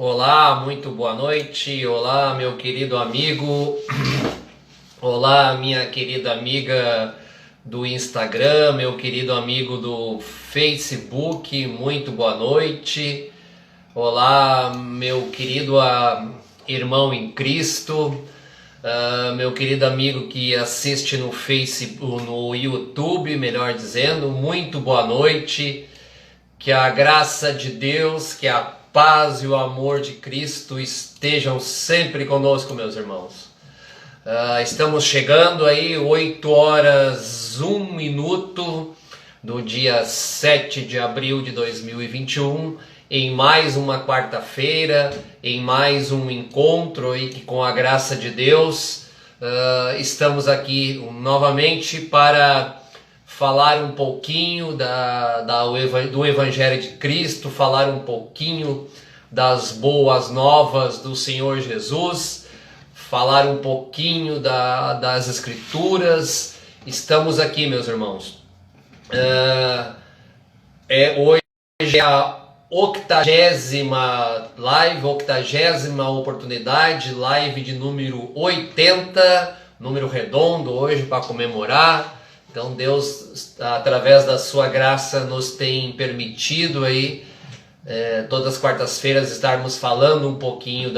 Olá, muito boa noite. Olá, meu querido amigo. Olá, minha querida amiga do Instagram, meu querido amigo do Facebook. Muito boa noite. Olá, meu querido irmão em Cristo. Meu querido amigo que assiste no Facebook, no YouTube, melhor dizendo. Muito boa noite. Que a graça de Deus, que a paz e o amor de Cristo estejam sempre conosco, meus irmãos. Estamos chegando aí 8 horas 1 minuto do dia 7 de abril de 2021, em mais uma quarta-feira, em mais um encontro aí que, com a graça de Deus, estamos aqui novamente para falar um pouquinho do Evangelho de Cristo, falar um pouquinho das boas novas do Senhor Jesus, falar um pouquinho das Escrituras. Estamos aqui, meus irmãos. Hoje é a 80ª live, 80ª oportunidade, live de número 80, número redondo hoje para comemorar. Então Deus, através da sua graça, nos tem permitido aí, todas as quartas-feiras, estarmos falando um pouquinho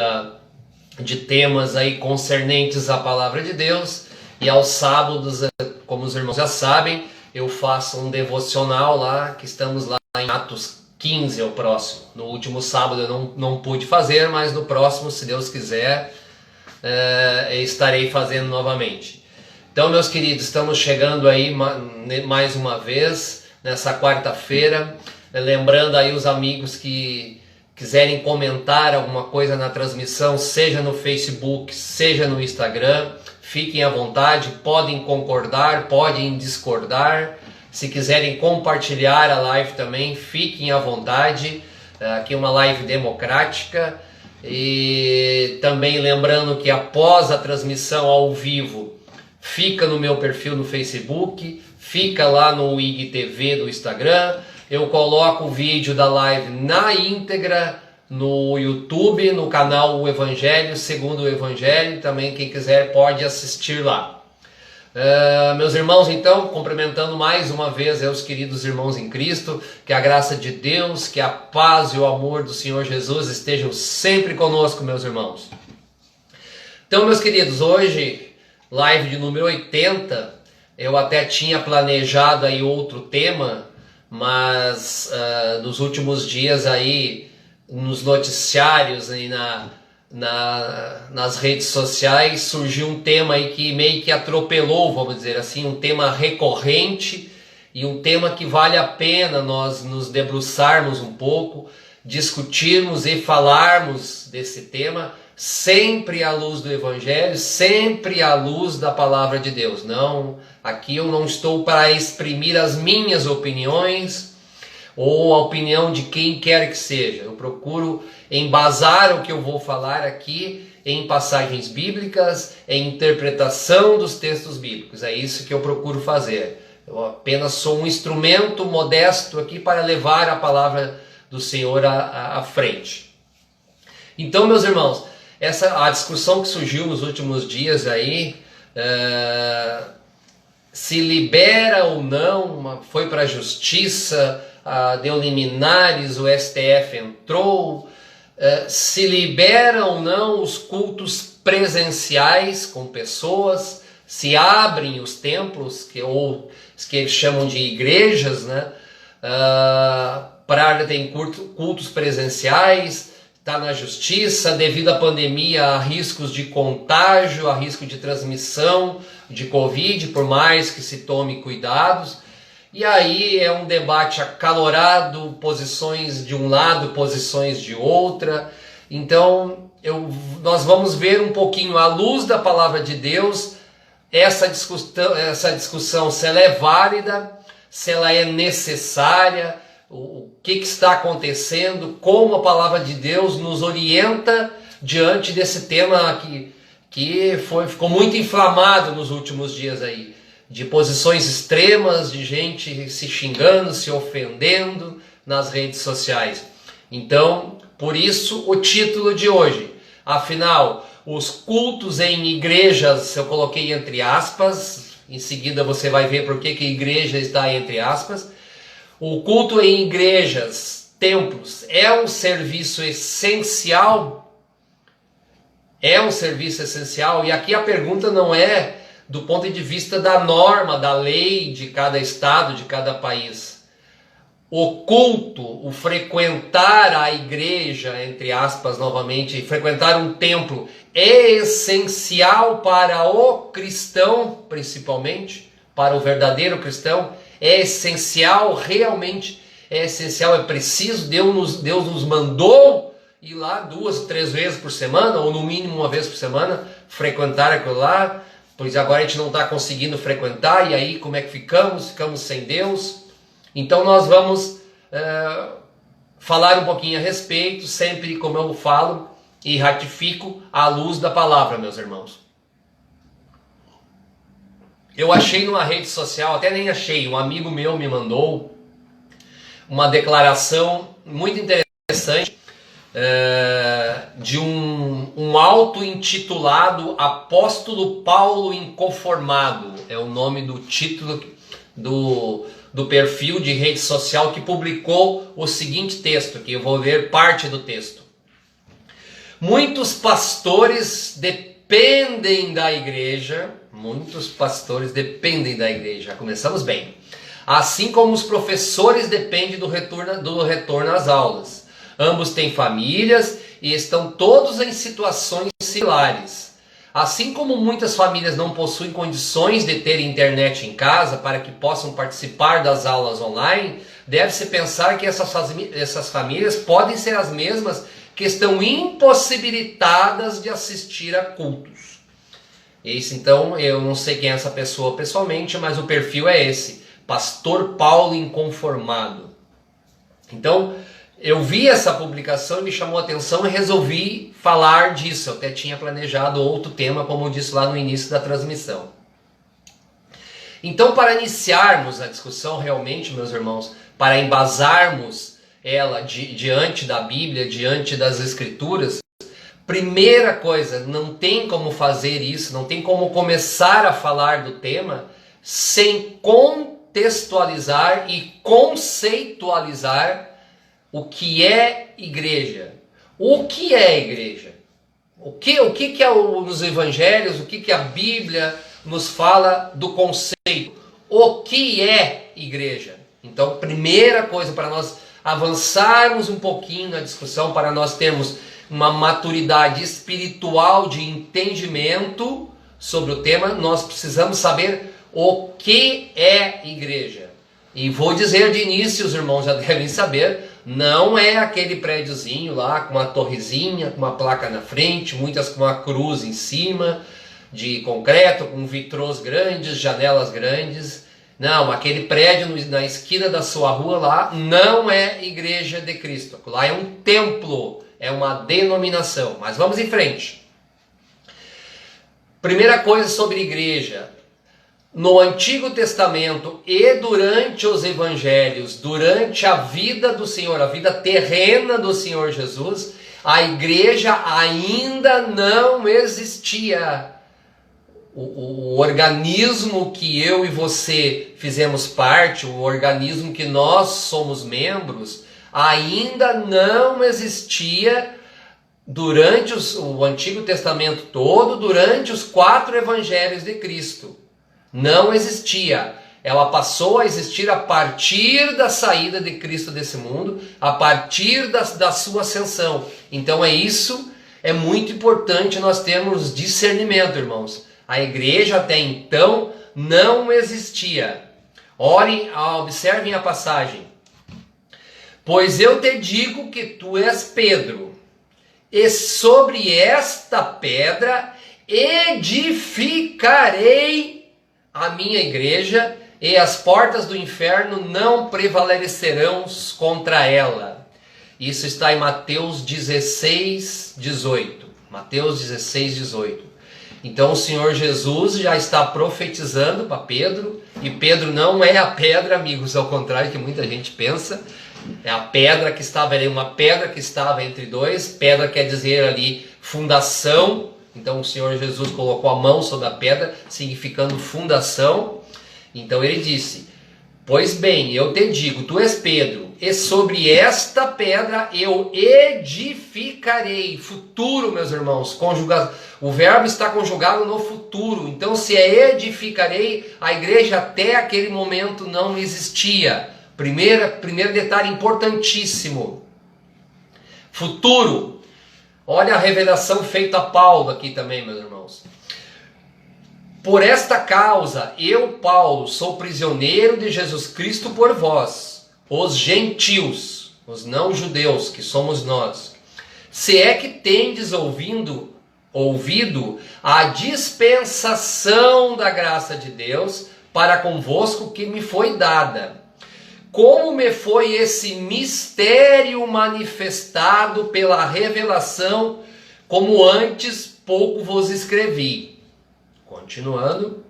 de temas aí concernentes à palavra de Deus. E aos sábados, como os irmãos já sabem, eu faço um devocional lá, que estamos lá em Atos 15, é o próximo. No último sábado eu não pude fazer, mas no próximo, se Deus quiser, estarei fazendo novamente. Então, meus queridos, estamos chegando aí mais uma vez, nessa quarta-feira, lembrando aí os amigos que quiserem comentar alguma coisa na transmissão, seja no Facebook, seja no Instagram, fiquem à vontade, podem concordar, podem discordar, se quiserem compartilhar a live também, fiquem à vontade, aqui é uma live democrática. E também lembrando que após a transmissão ao vivo, fica no meu perfil no Facebook, fica lá no IGTV do Instagram. Eu coloco o vídeo da live na íntegra no YouTube, no canal O Evangelho Segundo o Evangelho. Também quem quiser pode assistir lá. Meus irmãos, então, cumprimentando mais uma vez os queridos irmãos em Cristo, que a graça de Deus, que a paz e o amor do Senhor Jesus estejam sempre conosco, meus irmãos. Então, meus queridos, hoje, live de número 80, eu até tinha planejado aí outro tema, mas nos últimos dias aí, nos noticiários e nas redes sociais, surgiu um tema aí que meio que atropelou, vamos dizer assim, um tema recorrente e um tema que vale a pena nós nos debruçarmos um pouco, discutirmos e falarmos desse tema, sempre à luz do Evangelho, sempre à luz da palavra de Deus. Não, aqui eu não estou para exprimir as minhas opiniões ou a opinião de quem quer que seja. Eu procuro embasar o que eu vou falar aqui em passagens bíblicas, em interpretação dos textos bíblicos. É isso que eu procuro fazer. Eu apenas sou um instrumento modesto aqui para levar a palavra do Senhor à frente. Então, meus irmãos, a discussão que surgiu nos últimos dias aí, se libera ou não, foi para a justiça, deu liminares, o STF entrou, se libera ou não os cultos presenciais com pessoas, se abrem os templos, que eles chamam de igrejas, né, para ter cultos presenciais. Está na justiça, devido à pandemia, há riscos de contágio, há risco de transmissão de Covid, por mais que se tome cuidados. E aí é um debate acalorado, posições de um lado, posições de outra. Então, nós vamos ver um pouquinho, à luz da palavra de Deus, essa discussão, se ela é válida, se ela é necessária, o que está acontecendo, como a palavra de Deus nos orienta diante desse tema que ficou muito inflamado nos últimos dias aí, de posições extremas, de gente se xingando, se ofendendo nas redes sociais. Então, Por isso o título de hoje. Afinal, os cultos em igrejas, eu coloquei entre aspas, em seguida você vai ver por que igreja está entre aspas. O culto em igrejas, templos, é um serviço essencial? É um serviço essencial? E aqui a pergunta não é do ponto de vista da norma, da lei de cada estado, de cada país. O culto, o frequentar a igreja, entre aspas novamente, frequentar um templo, é essencial para o cristão, principalmente, para o verdadeiro cristão. É essencial, realmente é essencial, é preciso. Deus nos mandou ir lá 2, 3 vezes por semana, ou no mínimo uma vez por semana, frequentar aquilo lá. Pois agora a gente não está conseguindo frequentar, e aí como é que ficamos? Ficamos sem Deus. Então nós vamos falar um pouquinho a respeito, sempre como eu falo e ratifico, à luz da palavra, meus irmãos. Eu achei numa rede social, até nem achei, um amigo meu me mandou uma declaração muito interessante, de um auto-intitulado Apóstolo Paulo Inconformado. É o nome do título do perfil de rede social que publicou o seguinte texto, que eu vou ler parte do texto. Muitos pastores dependem da igreja, já começamos bem, assim como os professores dependem do retorno às aulas. Ambos têm famílias e estão todos em situações similares. Assim como muitas famílias não possuem condições de ter internet em casa para que possam participar das aulas online, deve-se pensar que essas famílias podem ser as mesmas que estão impossibilitadas de assistir a cultos. Esse, então, eu não sei quem é essa pessoa pessoalmente, mas o perfil é esse, Pastor Paulo Inconformado. Então, eu vi essa publicação e me chamou a atenção e resolvi falar disso. Eu até tinha planejado outro tema, como eu disse lá no início da transmissão. Então, para iniciarmos a discussão realmente, meus irmãos, para embasarmos ela diante da Bíblia, diante das Escrituras, primeira coisa, não tem como fazer isso, não tem como começar a falar do tema sem contextualizar e conceitualizar o que é igreja. O que é igreja? O que é nos evangelhos, o que a Bíblia nos fala do conceito? O que é igreja? Então, primeira coisa, para nós avançarmos um pouquinho na discussão, para nós termos uma maturidade espiritual de entendimento sobre o tema, nós precisamos saber o que é igreja. E vou dizer de início, os irmãos já devem saber, não é aquele prédiozinho lá com uma torrezinha, com uma placa na frente, muitas com uma cruz em cima, de concreto, com vitrôs grandes, janelas grandes. Não, aquele prédio na esquina da sua rua lá não é Igreja de Cristo. Lá é um templo, é uma denominação. Mas vamos em frente. Primeira coisa sobre igreja. No Antigo Testamento e durante os Evangelhos, durante a vida do Senhor, a vida terrena do Senhor Jesus, a igreja ainda não existia. O organismo que eu e você fizemos parte, o organismo que nós somos membros, ainda não existia durante o Antigo Testamento todo, durante os 4 Evangelhos de Cristo. Não existia. Ela passou a existir a partir da saída de Cristo desse mundo, a partir da sua ascensão. Então é muito importante nós termos discernimento, irmãos. A igreja até então não existia. Observem a passagem. Pois eu te digo que tu és Pedro, e sobre esta pedra edificarei a minha igreja, e as portas do inferno não prevalecerão contra ela. Isso está em Mateus 16, 18. Mateus 16, 18. Então o Senhor Jesus já está profetizando para Pedro, e Pedro não é a pedra, amigos, ao contrário que muita gente pensa. É a pedra que estava ali, uma pedra que estava entre dois. Pedra quer dizer ali fundação. Então o Senhor Jesus colocou a mão sobre a pedra, significando fundação. Então ele disse: pois bem, eu te digo, tu és Pedro, e sobre esta pedra eu edificarei. Futuro, meus irmãos, o verbo está conjugado no futuro. Então, se é edificarei, a igreja até aquele momento não existia. Primeiro detalhe importantíssimo: futuro. Olha a revelação feita a Paulo aqui também, meus irmãos. Por esta causa, eu, Paulo, sou prisioneiro de Jesus Cristo por vós, os gentios, os não-judeus, que somos nós. Se é que tendes ouvido a dispensação da graça de Deus para convosco que me foi dada. Como me foi esse mistério manifestado pela revelação, como antes pouco vos escrevi. Continuando.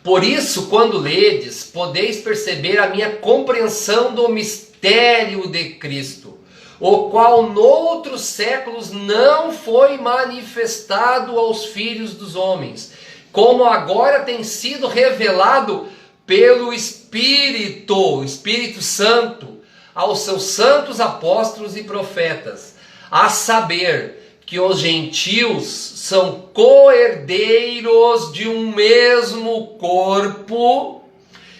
Por isso, quando ledes, podeis perceber a minha compreensão do mistério de Cristo, o qual noutros séculos não foi manifestado aos filhos dos homens, como agora tem sido revelado pelo Espírito Santo, aos seus santos apóstolos e profetas, a saber que os gentios são co-herdeiros de um mesmo corpo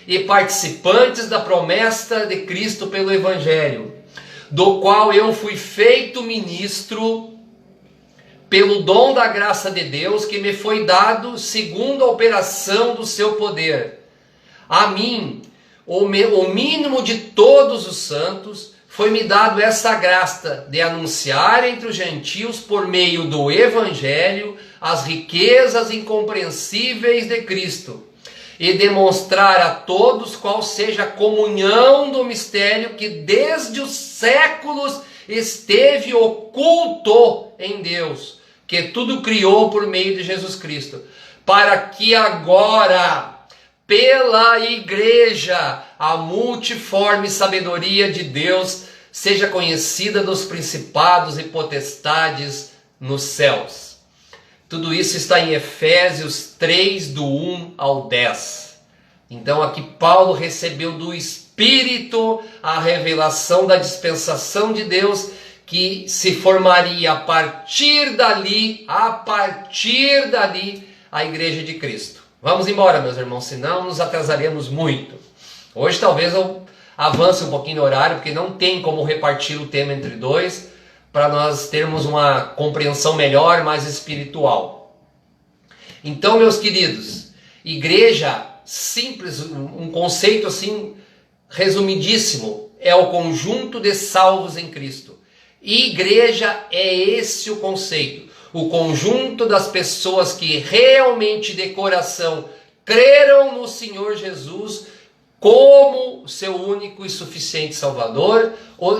e participantes da promessa de Cristo pelo Evangelho, do qual eu fui feito ministro pelo dom da graça de Deus que me foi dado segundo a operação do seu poder. A mim, o mínimo de todos os santos, foi-me dado essa graça de anunciar entre os gentios, por meio do Evangelho, as riquezas incompreensíveis de Cristo, e demonstrar a todos qual seja a comunhão do mistério que desde os séculos esteve oculto em Deus, que tudo criou por meio de Jesus Cristo, para que agora, pela igreja, a multiforme sabedoria de Deus seja conhecida dos principados e potestades nos céus. Tudo isso está em Efésios 3, do 1 ao 10. Então aqui Paulo recebeu do Espírito a revelação da dispensação de Deus, que se formaria a partir dali, a igreja de Cristo. Vamos embora, meus irmãos, senão nos atrasaremos muito. Hoje talvez eu avance um pouquinho no horário, porque não tem como repartir o tema entre dois, para nós termos uma compreensão melhor, mais espiritual. Então, meus queridos, igreja simples, um conceito assim resumidíssimo, é o conjunto de salvos em Cristo. Igreja é esse o conceito. O conjunto das pessoas que realmente de coração creram no Senhor Jesus como seu único e suficiente Salvador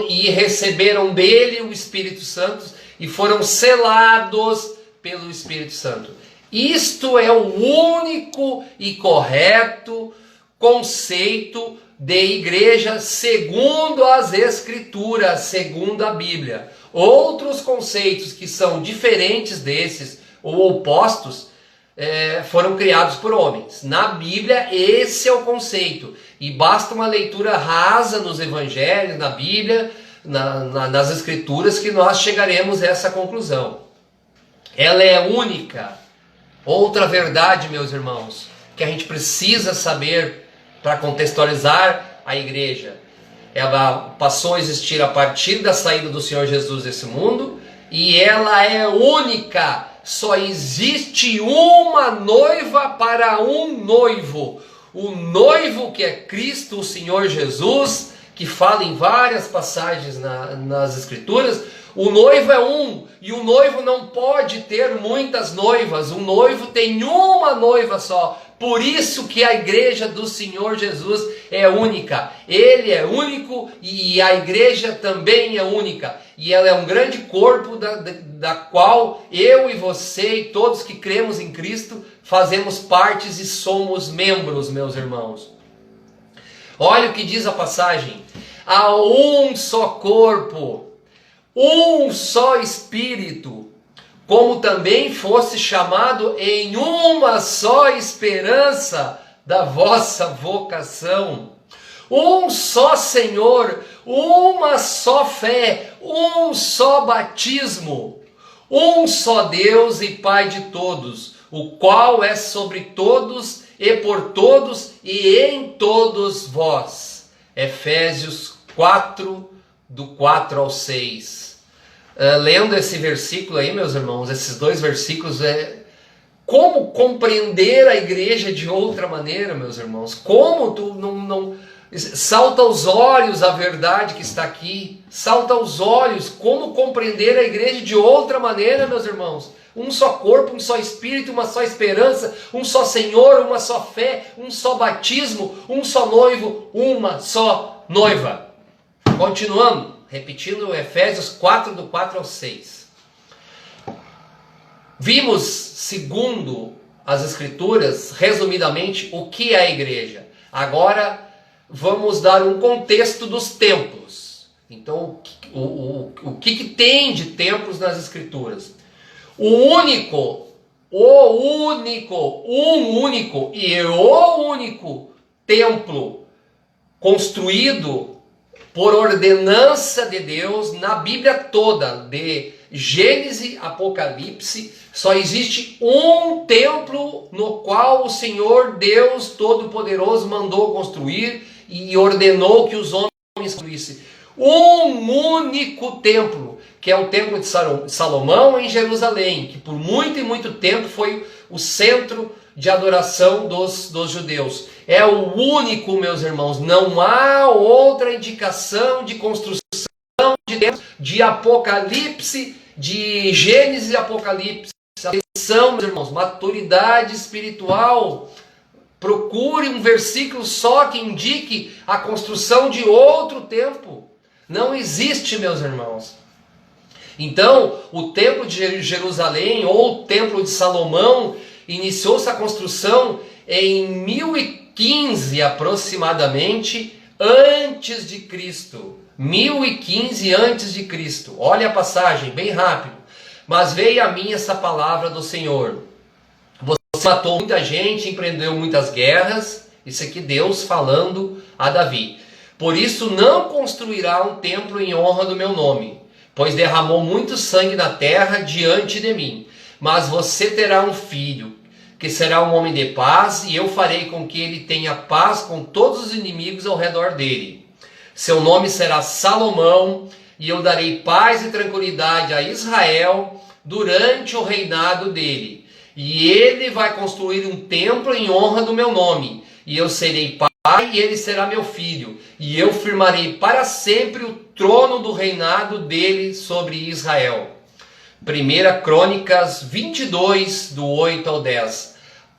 e receberam dele o Espírito Santo e foram selados pelo Espírito Santo. Isto é o único e correto conceito de igreja segundo as Escrituras, segundo a Bíblia. Outros conceitos que são diferentes desses ou opostos foram criados por homens. Na Bíblia, esse é o conceito. E basta uma leitura rasa nos evangelhos, na Bíblia, nas Escrituras, que nós chegaremos a essa conclusão. Ela é única. Outra verdade, meus irmãos, que a gente precisa saber para contextualizar a igreja. Ela passou a existir a partir da saída do Senhor Jesus desse mundo, e ela é única. Só existe uma noiva para um noivo. O noivo que é Cristo, o Senhor Jesus, que fala em várias passagens nas Escrituras. O noivo é um, e o noivo não pode ter muitas noivas. O noivo tem uma noiva só. Por isso que a igreja do Senhor Jesus é única. Ele é único e a igreja também é única. E ela é um grande corpo da qual eu e você e todos que cremos em Cristo fazemos partes e somos membros, meus irmãos. Olha o que diz a passagem. há um só corpo, um só Espírito, como também fosse chamado em uma só esperança da vossa vocação. Um só Senhor, uma só fé, um só batismo, um só Deus e Pai de todos, o qual é sobre todos e por todos e em todos vós. Efésios 4, do 4 ao 6. Lendo esse versículo aí, meus irmãos, esses dois versículos, como compreender a igreja de outra maneira, meus irmãos? Como tu não salta aos olhos a verdade que está aqui, salta aos olhos como compreender a igreja de outra maneira, meus irmãos. Um só corpo, um só Espírito, uma só esperança, um só Senhor, uma só fé, um só batismo, um só noivo, uma só noiva. Continuando, repetindo Efésios 4, do 4 ao 6. Vimos, segundo as Escrituras, resumidamente, o que é a igreja. Agora vamos dar um contexto dos templos. Então, o que tem de templos nas Escrituras? Um único templo construído por ordenança de Deus na Bíblia toda, de Gênesis, Apocalipse, só existe um templo no qual o Senhor Deus Todo-Poderoso mandou construir e ordenou que os homens construíssem. Um único templo, que é o templo de Salomão em Jerusalém, que por muito e muito tempo foi o centro de adoração dos judeus. É o único, meus irmãos, não há outra indicação de construção de templo, de Apocalipse, de Gênesis e Apocalipse. Atenção, meus irmãos, maturidade espiritual. Procure um versículo só que indique a construção de outro templo. Não existe, meus irmãos. Então, o templo de Jerusalém ou o templo de Salomão iniciou-se a construção em 1015 aproximadamente antes de Cristo. 1015 antes de Cristo. Olha a passagem, bem rápido. Mas veio a mim essa palavra do Senhor. Você matou muita gente, empreendeu muitas guerras. Isso aqui Deus falando a Davi. Por isso não construirá um templo em honra do meu nome, pois derramou muito sangue na terra diante de mim. Mas você terá um filho, que será um homem de paz, e eu farei com que ele tenha paz com todos os inimigos ao redor dele. Seu nome será Salomão, e eu darei paz e tranquilidade a Israel durante o reinado dele. E ele vai construir um templo em honra do meu nome, e eu serei pai e ele será meu filho, e eu firmarei para sempre o trono do reinado dele sobre Israel. 1 Crônicas 22, do 8 ao 10.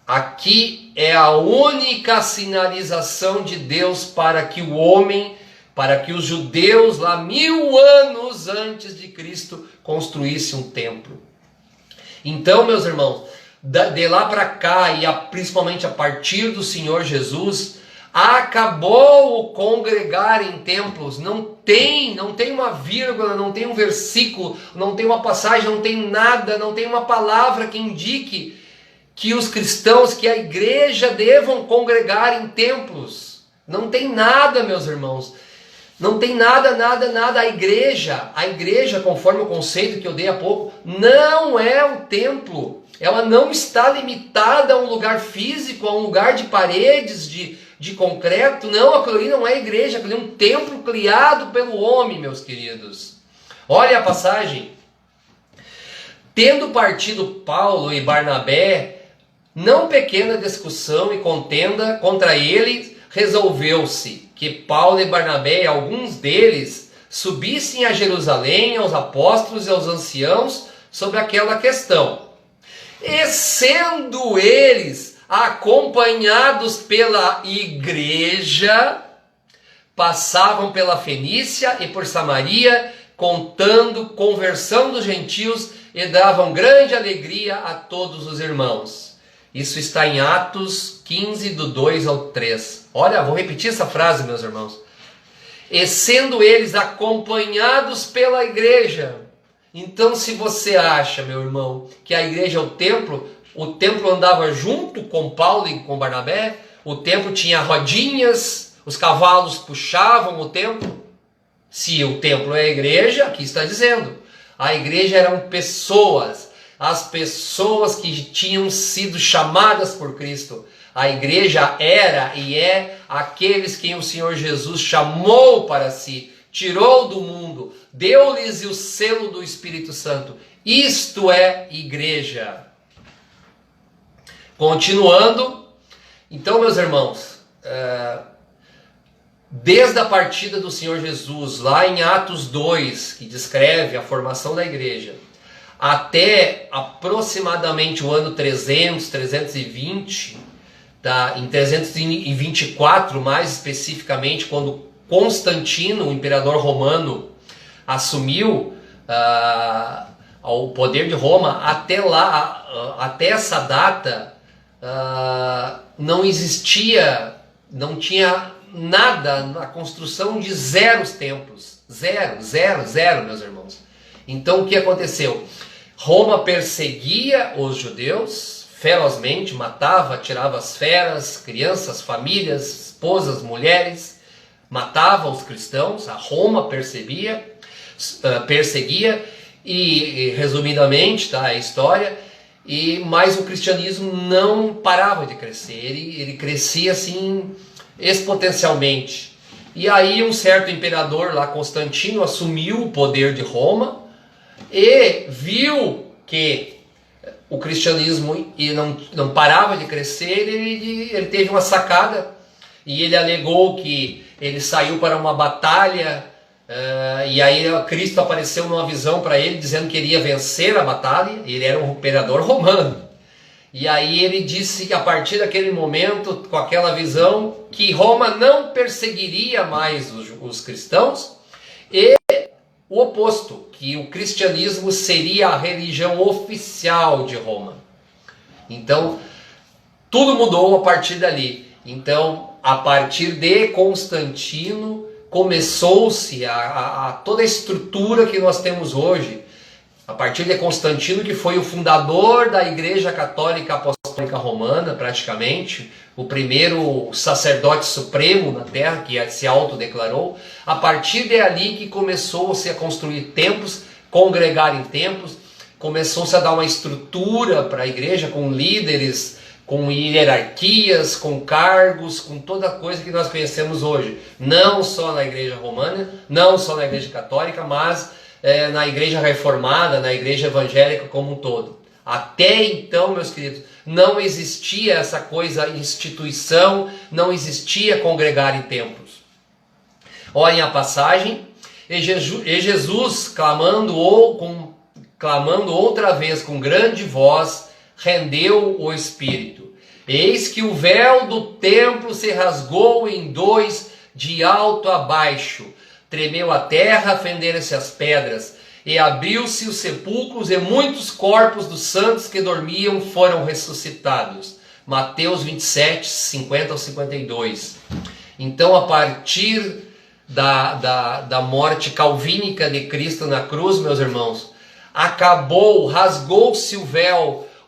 Aqui é a única sinalização de Deus para que o homem, para que os judeus lá 1000 anos antes de Cristo construíssem um templo. Então, meus irmãos, de lá para cá e principalmente a partir do Senhor Jesus, acabou o congregar em templos. Não tem uma vírgula, não tem um versículo, não tem uma passagem, não tem nada, não tem uma palavra que indique que os cristãos, que a igreja devam congregar em templos. Não tem nada, meus irmãos. Não tem nada. A igreja, conforme o conceito que eu dei há pouco, não é um templo. Ela não está limitada a um lugar físico, a um lugar de paredes, de concreto. Não, aquilo ali não é igreja, aquilo é um templo criado pelo homem, meus queridos. Olha a passagem. Tendo partido Paulo e Barnabé, não pequena discussão e contenda contra ele, resolveu-se que Paulo e Barnabé e alguns deles subissem a Jerusalém aos apóstolos e aos anciãos sobre aquela questão. E sendo eles acompanhados pela igreja, passavam pela Fenícia e por Samaria, conversão dos gentios, e davam grande alegria a todos os irmãos. Isso está em Atos 15, do 2 ao 3. Olha, vou repetir essa frase, meus irmãos. e sendo eles acompanhados pela igreja. Então, se você acha, meu irmão, que a igreja é o templo andava junto com Paulo e com Barnabé, o templo tinha rodinhas, os cavalos puxavam o templo. Se o templo é a igreja, aqui está dizendo, a igreja eram pessoas, as pessoas que tinham sido chamadas por Cristo. A igreja era e é aqueles que o Senhor Jesus chamou para si, tirou do mundo, deu-lhes o selo do Espírito Santo. Isto é igreja. Continuando, então, meus irmãos, desde a partida do Senhor Jesus, lá em Atos 2, que descreve a formação da igreja, até aproximadamente o ano 300, 320, em 324 mais especificamente, quando Constantino, o imperador romano, assumiu o poder de Roma, até lá, até essa data, não existia, não tinha nada na construção de 0 templos. 0, 0, 0, meus irmãos. Então o que aconteceu? Roma perseguia os judeus ferozmente, matava, tirava as feras, crianças, famílias, esposas, mulheres, matava os cristãos. A Roma perseguia e resumidamente, tá, a história. Mas o cristianismo não parava de crescer, ele crescia assim exponencialmente. E aí um certo imperador lá, Constantino, assumiu o poder de Roma e viu que o cristianismo não parava de crescer. Ele teve uma sacada e ele alegou que ele saiu para uma batalha, e aí Cristo apareceu numa visão para ele dizendo que ele ia vencer a batalha. Ele era um imperador romano. E aí ele disse que a partir daquele momento, com aquela visão, que Roma não perseguiria mais os cristãos, e o oposto, que o cristianismo seria a religião oficial de Roma. Então, tudo mudou a partir dali. Então, a partir de Constantino, começou-se toda a estrutura que nós temos hoje. A partir de Constantino, que foi o fundador da Igreja Católica Apostólica Romana, praticamente, o primeiro sacerdote supremo na Terra, que se autodeclarou. A partir dali que começou-se a construir templos, congregar em templos, começou-se a dar uma estrutura para a igreja, com líderes, com hierarquias, com cargos, com toda a coisa que nós conhecemos hoje. Não só na Igreja Romana, não só na Igreja Católica, mas na Igreja Reformada, na Igreja Evangélica como um todo. Até então, meus queridos, não existia essa coisa, instituição, não existia congregar em templos. Olhem a passagem, e Jesus, clamando outra vez com grande voz, rendeu o Espírito. Eis que o véu do templo se rasgou em 2, de alto a baixo. Tremeu a terra, fenderam-se as pedras, e abriu-se os sepulcros, e muitos corpos dos santos que dormiam foram ressuscitados. Mateus 27, 50 ao 52. Então, a partir da morte calvínica de Cristo na cruz, meus irmãos, rasgou-se o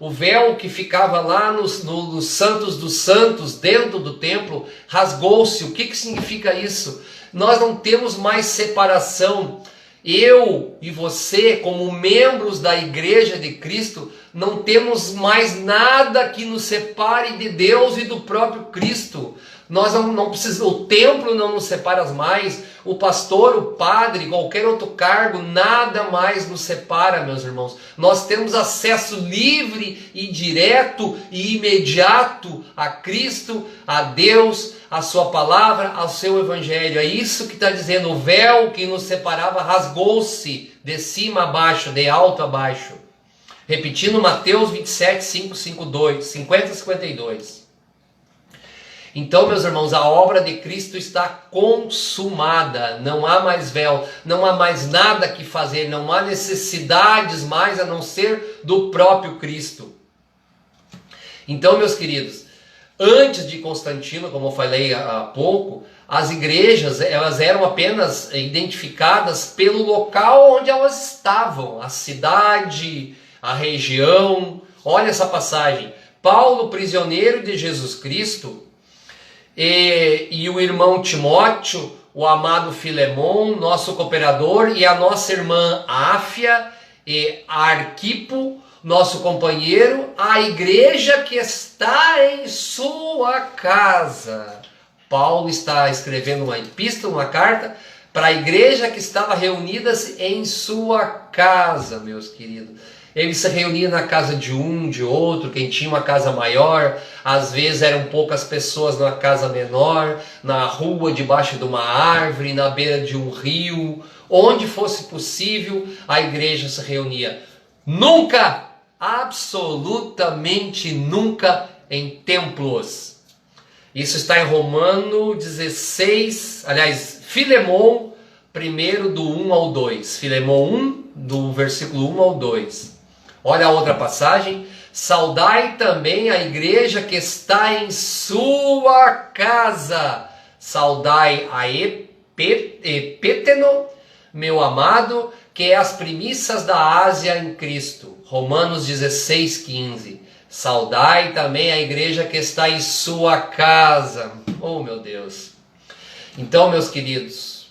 véu que ficava lá nos Santos dos Santos, dentro do templo, rasgou-se. O que significa isso? Nós não temos mais separação. Eu e você, como membros da Igreja de Cristo, não temos mais nada que nos separe de Deus e do próprio Cristo. Nós não precisamos, o templo não nos separa mais, o pastor, o padre, qualquer outro cargo, nada mais nos separa, meus irmãos. Nós temos acesso livre e direto e imediato a Cristo, a Deus, a sua palavra, ao seu evangelho. É isso que está dizendo. O véu que nos separava rasgou-se de cima a baixo, de alto a baixo. Repetindo Mateus 27, 50 e 52. Então, meus irmãos, a obra de Cristo está consumada. Não há mais véu, não há mais nada que fazer, não há necessidades mais a não ser do próprio Cristo. Então, meus queridos, Antes de Constantino, como eu falei há pouco, as igrejas elas eram apenas identificadas pelo local onde elas estavam, a cidade, a região. Olha essa passagem. Paulo, prisioneiro de Jesus Cristo, e o irmão Timóteo, o amado Filemon, nosso cooperador, e a nossa irmã Áfia e Arquipo, nosso companheiro, a igreja que está em sua casa. Paulo está escrevendo uma epístola, uma carta, para a igreja que estava reunida em sua casa, meus queridos. Ele se reunia na casa de um, de outro, quem tinha uma casa maior, às vezes eram poucas pessoas na casa menor, na rua, debaixo de uma árvore, na beira de um rio, onde fosse possível, a igreja se reunia. Nunca, absolutamente nunca, em templos. Isso está em Romano 16, aliás, Filemon, primeiro do 1 ao 2. Filemon 1, do versículo 1 ao 2. Olha a outra passagem. Saudai também a igreja que está em sua casa. Saudai a Epéteno, meu amado, que é as primícias da Ásia em Cristo. Romanos 16, 15. Saudai também a igreja que está em sua casa. Oh, meu Deus. Então, meus queridos,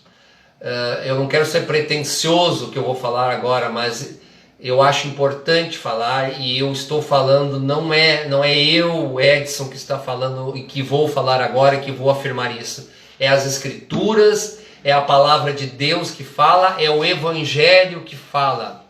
eu não quero ser pretensioso que eu vou falar agora, mas eu acho importante falar, e eu estou falando, não é eu, Edson, que está falando e que vou falar agora e que vou afirmar isso. É as Escrituras, é a palavra de Deus que fala, é o Evangelho que fala.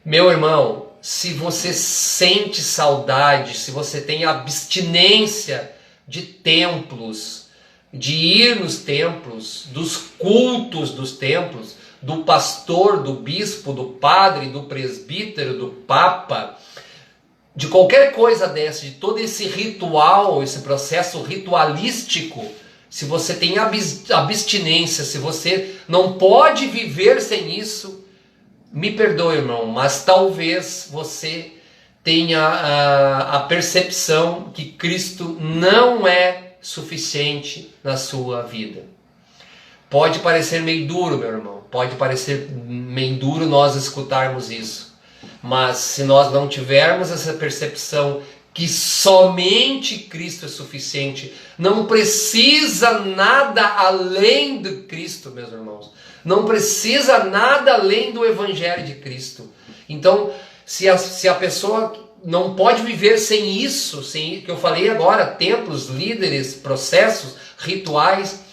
Meu irmão, se você sente saudade, se você tem abstinência de templos, de ir nos templos, dos cultos dos templos, do pastor, do bispo, do padre, do presbítero, do papa, de qualquer coisa dessa, de todo esse ritual, esse processo ritualístico, se você tem abstinência, se você não pode viver sem isso, me perdoe, irmão, mas talvez você tenha a percepção que Cristo não é suficiente na sua vida. Pode parecer meio duro, meu irmão, pode parecer meio duro nós escutarmos isso, mas se nós não tivermos essa percepção que somente Cristo é suficiente, não precisa nada além de Cristo, meus irmãos, não precisa nada além do Evangelho de Cristo. Então, se a pessoa não pode viver sem isso, sem que eu falei agora, templos, líderes, processos, rituais,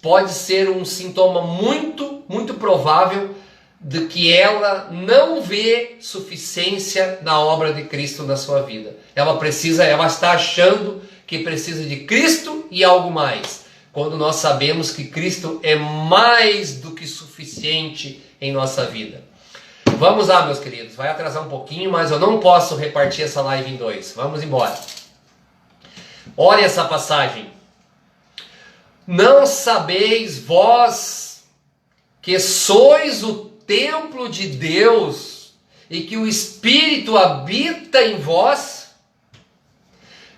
pode ser um sintoma muito, muito provável de que ela não vê suficiência na obra de Cristo na sua vida. Ela está achando que precisa de Cristo e algo mais, quando nós sabemos que Cristo é mais do que suficiente em nossa vida. Vamos lá, meus queridos, vai atrasar um pouquinho, mas eu não posso repartir essa live em dois. Vamos embora. Olha essa passagem. Não sabeis vós que sois o templo de Deus e que o Espírito habita em vós?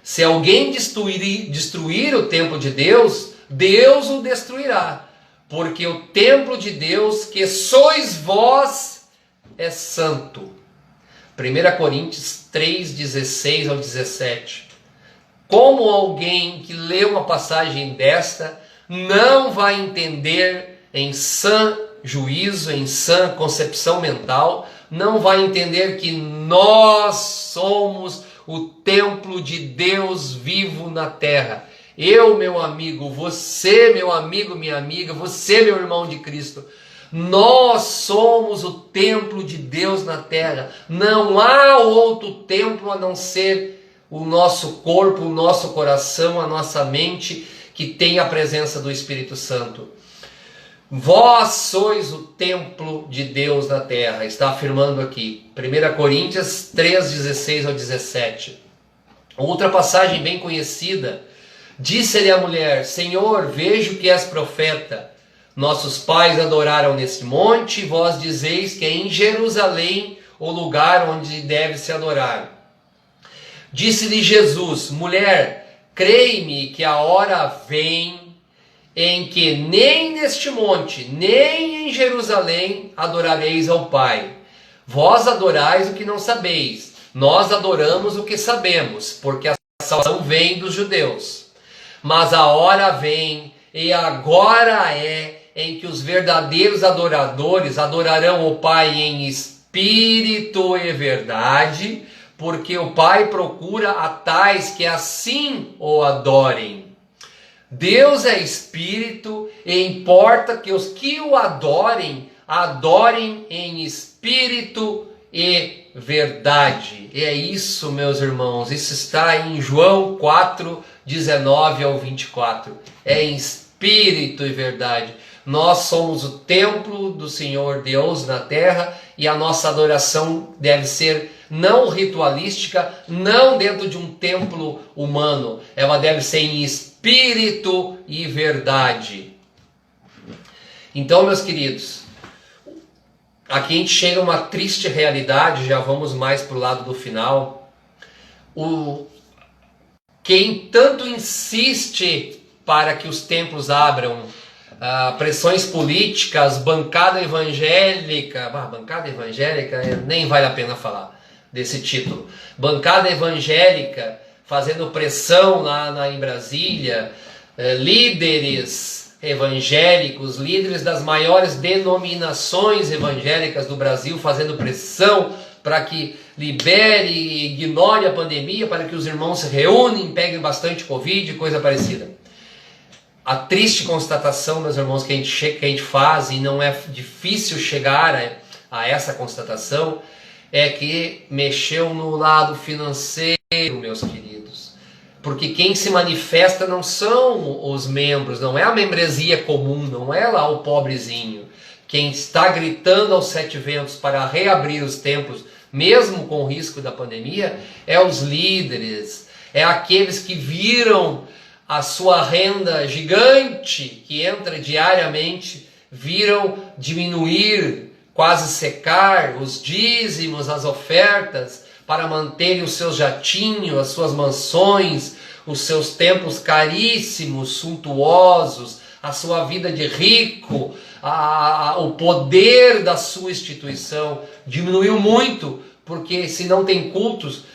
Se alguém destruir o templo de Deus, Deus o destruirá, porque o templo de Deus que sois vós é santo. 1 Coríntios 3, 16 ao 17. Como alguém que lê uma passagem desta não vai entender em sã juízo, em sã concepção mental, não vai entender que nós somos o templo de Deus vivo na terra. Eu, meu amigo, você, meu amigo, minha amiga, você, meu irmão de Cristo, nós somos o templo de Deus na terra. Não há outro templo a não ser o nosso corpo, o nosso coração, a nossa mente, que tem a presença do Espírito Santo. Vós sois o templo de Deus na terra, está afirmando aqui, 1 Coríntios 3, 16 ao 17. Outra passagem bem conhecida, disse-lhe a mulher, Senhor, vejo que és profeta. Nossos pais adoraram neste monte, vós dizeis que é em Jerusalém o lugar onde deve se adorar. Disse-lhe Jesus, mulher, Crei-me que a hora vem em que nem neste monte, nem em Jerusalém adorareis ao Pai. Vós adorais o que não sabeis, nós adoramos o que sabemos, porque a salvação vem dos judeus. Mas a hora vem, e agora é, em que os verdadeiros adoradores adorarão o Pai em espírito e verdade, porque o Pai procura a tais que assim o adorem. Deus é espírito e importa que os que o adorem, adorem em espírito e verdade. E é isso, meus irmãos, isso está em João 4, 19 ao 24. É em espírito e verdade. Nós somos o templo do Senhor Deus na terra e a nossa adoração deve ser não ritualística, não dentro de um templo humano. Ela deve ser em espírito e verdade. Então, meus queridos, aqui a gente chega a uma triste realidade, já vamos mais para o lado do final. Quem tanto insiste para que os templos abram, pressões políticas, bancada evangélica nem vale a pena falar desse título, bancada evangélica fazendo pressão lá em Brasília, líderes evangélicos, líderes das maiores denominações evangélicas do Brasil fazendo pressão para que libere e ignore a pandemia, para que os irmãos se reúnem, peguem bastante Covid, coisa parecida. A triste constatação, meus irmãos, que a gente faz, e não é difícil chegar a essa constatação, é que mexeu no lado financeiro, meus queridos. Porque quem se manifesta não são os membros, não é a membresia comum, não é lá o pobrezinho. Quem está gritando aos sete ventos para reabrir os templos, mesmo com o risco da pandemia, é os líderes, é aqueles que viram a sua renda gigante que entra diariamente, viram diminuir, quase secar os dízimos, as ofertas, para manterem os seus jatinhos, as suas mansões, os seus templos caríssimos, suntuosos, a sua vida de rico, o poder da sua instituição diminuiu muito, porque se não tem cultos,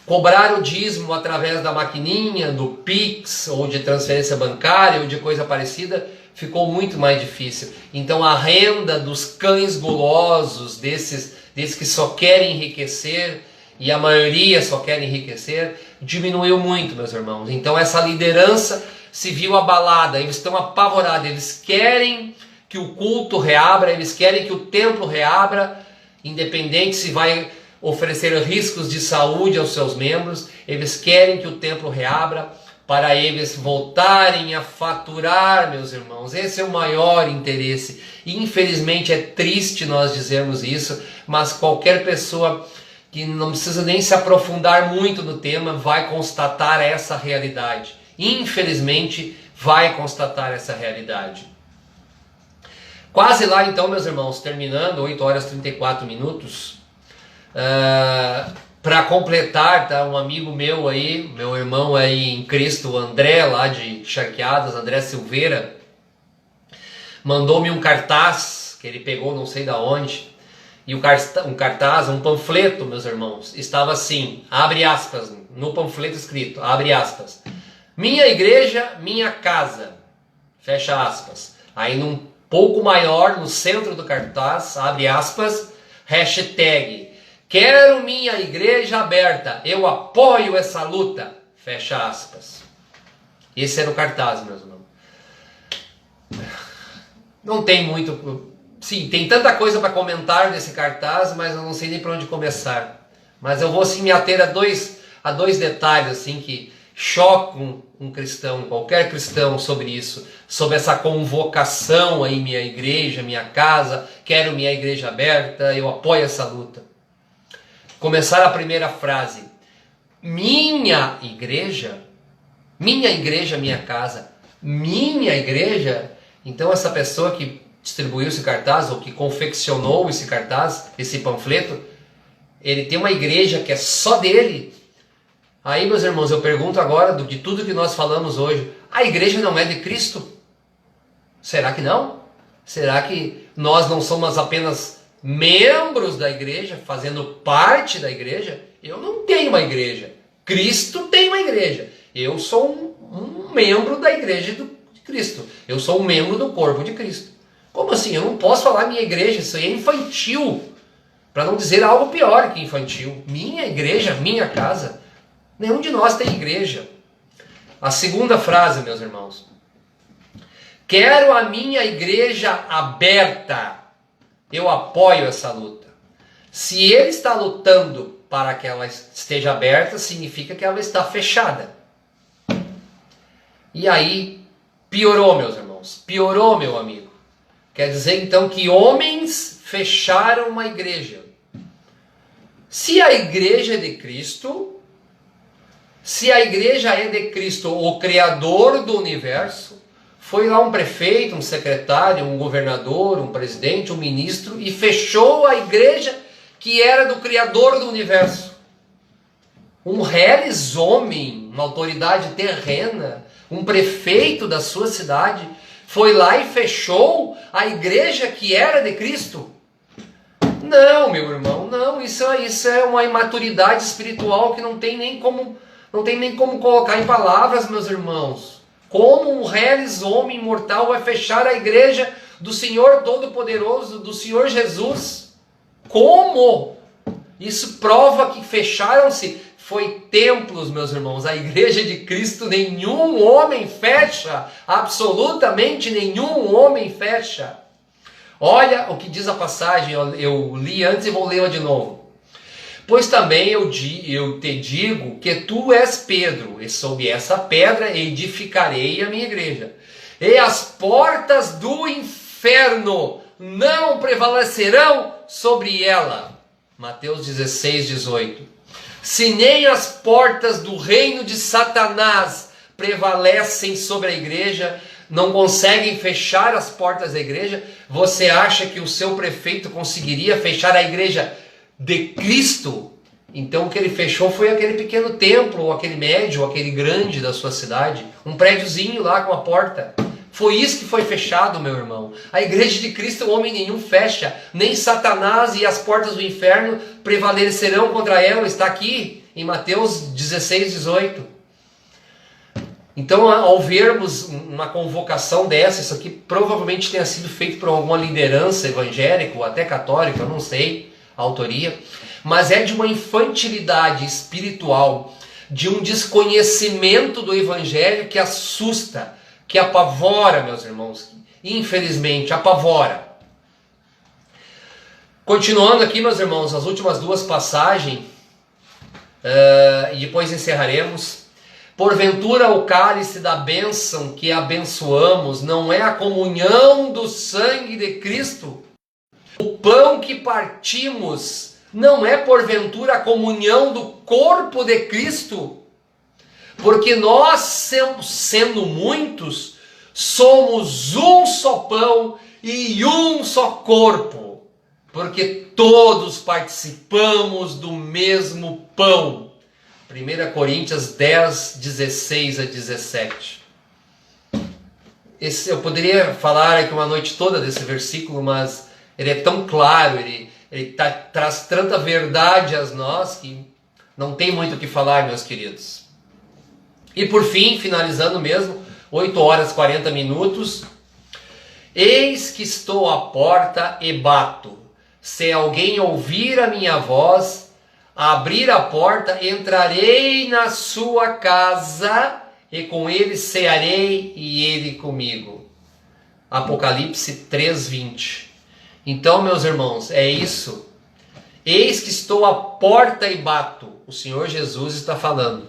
cobrar o dízimo através da maquininha, do Pix, ou de transferência bancária, ou de coisa parecida, ficou muito mais difícil. Então a renda dos cães gulosos, desses que só querem enriquecer, e a maioria só quer enriquecer, diminuiu muito, meus irmãos. Então essa liderança se viu abalada, eles estão apavorados, eles querem que o culto reabra, eles querem que o templo reabra, independente se vai oferecer riscos de saúde aos seus membros, eles querem que o templo reabra para eles voltarem a faturar, meus irmãos. Esse é o maior interesse. Infelizmente é triste nós dizermos isso, mas qualquer pessoa que não precisa nem se aprofundar muito no tema vai constatar essa realidade. Infelizmente vai constatar essa realidade. Quase lá então, meus irmãos, terminando, 8 horas e 34 minutos. Para completar, tá, um amigo meu aí, meu irmão aí em Cristo, André, lá de Charqueadas, André Silveira, mandou-me um cartaz que ele pegou não sei da onde, e um cartaz, um panfleto, meus irmãos, estava assim, abre aspas, no panfleto escrito, abre aspas, minha igreja, minha casa, fecha aspas. Aí num pouco maior, no centro do cartaz, abre aspas, hashtag, quero minha igreja aberta, eu apoio essa luta, fecha aspas. Esse era o cartaz, meus irmãos. Não tem muito... Sim, tem tanta coisa para comentar desse cartaz, mas eu não sei nem para onde começar. Mas eu vou assim, me ater a dois detalhes assim, que chocam um cristão, qualquer cristão, sobre isso, sobre essa convocação aí, minha igreja, minha casa, quero minha igreja aberta, eu apoio essa luta. Começar a primeira frase, minha igreja, minha casa, minha igreja. Então essa pessoa que distribuiu esse cartaz, ou que confeccionou esse cartaz, esse panfleto, ele tem uma igreja que é só dele. Aí, meus irmãos, eu pergunto agora, de tudo que nós falamos hoje, a igreja não é de Cristo? Será que não? Será que nós não somos apenas membros da igreja, fazendo parte da igreja? Eu não tenho uma igreja. Cristo tem uma igreja. Eu sou um membro da igreja de Cristo. Eu sou um membro do corpo de Cristo. Como assim? Eu não posso falar minha igreja, isso aí é infantil. Para não dizer algo pior que infantil. Minha igreja, minha casa. Nenhum de nós tem igreja. A segunda frase, meus irmãos. Quero a minha igreja aberta. Eu apoio essa luta. Se ele está lutando para que ela esteja aberta, significa que ela está fechada. E aí, piorou, meus irmãos. Piorou, meu amigo. Quer dizer, então, que homens fecharam uma igreja. Se a igreja é de Cristo, se a igreja é de Cristo, o Criador do universo, foi lá um prefeito, um secretário, um governador, um presidente, um ministro e fechou a igreja que era do Criador do universo. Um reles homem, uma autoridade terrena, um prefeito da sua cidade, foi lá e fechou a igreja que era de Cristo. Não, meu irmão, não, isso é uma imaturidade espiritual que não tem nem como colocar em palavras, meus irmãos. Como um reles homem mortal vai fechar a igreja do Senhor Todo-Poderoso, do Senhor Jesus? Como? Isso prova que fecharam-se, foi templos, meus irmãos. A igreja de Cristo nenhum homem fecha, absolutamente nenhum homem fecha. Olha o que diz a passagem, eu li antes e vou lê-la de novo. Pois também eu te digo que tu és Pedro, e sob essa pedra edificarei a minha igreja. E as portas do inferno não prevalecerão sobre ela. Mateus 16, 18. Se nem as portas do reino de Satanás prevalecem sobre a igreja, não conseguem fechar as portas da igreja, você acha que o seu prefeito conseguiria fechar a igreja de Cristo? Então o que ele fechou foi aquele pequeno templo, ou aquele médio, ou aquele grande da sua cidade, um prédiozinho lá com a porta. Foi isso que foi fechado, meu irmão. A igreja de Cristo, homem nenhum fecha, nem Satanás e as portas do inferno prevalecerão contra ela. Está aqui em Mateus 16, 18. Então, ao vermos uma convocação dessa, isso aqui provavelmente tenha sido feito por alguma liderança evangélica ou até católica, eu não sei a autoria, mas é de uma infantilidade espiritual, de um desconhecimento do evangelho que assusta, que apavora, meus irmãos, infelizmente, apavora. Continuando aqui, meus irmãos, as últimas duas passagens, e depois encerraremos. Porventura o cálice da bênção que abençoamos não é a comunhão do sangue de Cristo? O pão que partimos não é porventura a comunhão do corpo de Cristo? Porque nós, sendo muitos, somos um só pão e um só corpo, porque todos participamos do mesmo pão. 1 Coríntios 10, 16 a 17. Eu poderia falar aqui uma noite toda desse versículo, mas ele é tão claro, ele traz tanta verdade a nós que não tem muito o que falar, meus queridos. E por fim, finalizando mesmo, 8 horas e 40 minutos. Eis que estou à porta e bato. Se alguém ouvir a minha voz, abrir a porta, entrarei na sua casa e com ele cearei e ele comigo. Apocalipse 3:20. Então, meus irmãos, é isso. Eis que estou à porta e bato. O Senhor Jesus está falando.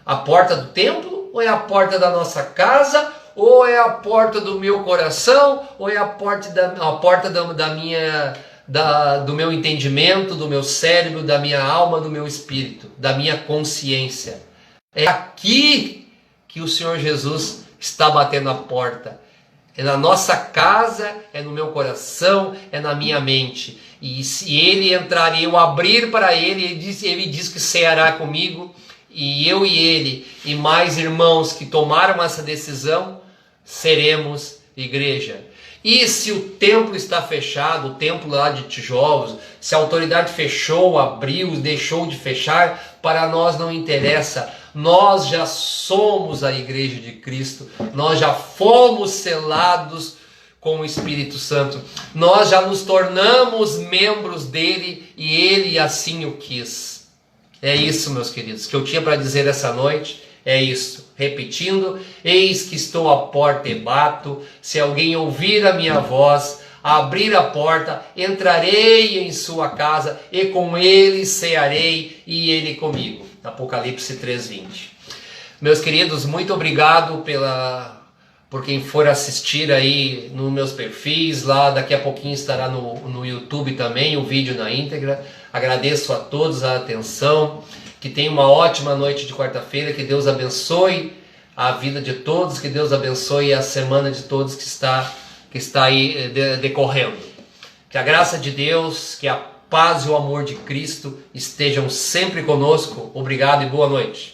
A porta do templo, ou é a porta da nossa casa, ou é a porta do meu coração, ou é a porta do meu entendimento, do meu cérebro, da minha alma, do meu espírito, da minha consciência. É aqui que o Senhor Jesus está batendo a porta. É na nossa casa, é no meu coração, é na minha mente. E se ele entrar e eu abrir para ele, ele diz que ceará comigo e eu e ele e mais irmãos que tomaram essa decisão, seremos igreja. E se o templo está fechado, o templo lá de tijolos, se a autoridade fechou, abriu, deixou de fechar, para nós não interessa. Nós já somos a igreja de Cristo, nós já fomos selados com o Espírito Santo, nós já nos tornamos membros dele e ele assim o quis. É isso, meus queridos, que eu tinha para dizer essa noite. É isso, repetindo: eis que estou à porta e bato, se alguém ouvir a minha voz, abrir a porta, entrarei em sua casa e com ele cearei e ele comigo. Apocalipse 3:20. Meus queridos, muito obrigado por quem for assistir aí nos meus perfis, lá daqui a pouquinho estará no YouTube também o vídeo na íntegra. Agradeço a todos a atenção. Que tenha uma ótima noite de quarta-feira, que Deus abençoe a vida de todos, que Deus abençoe a semana de todos que está aí decorrendo. Que a graça de Deus, que a paz e o amor de Cristo estejam sempre conosco. Obrigado e boa noite.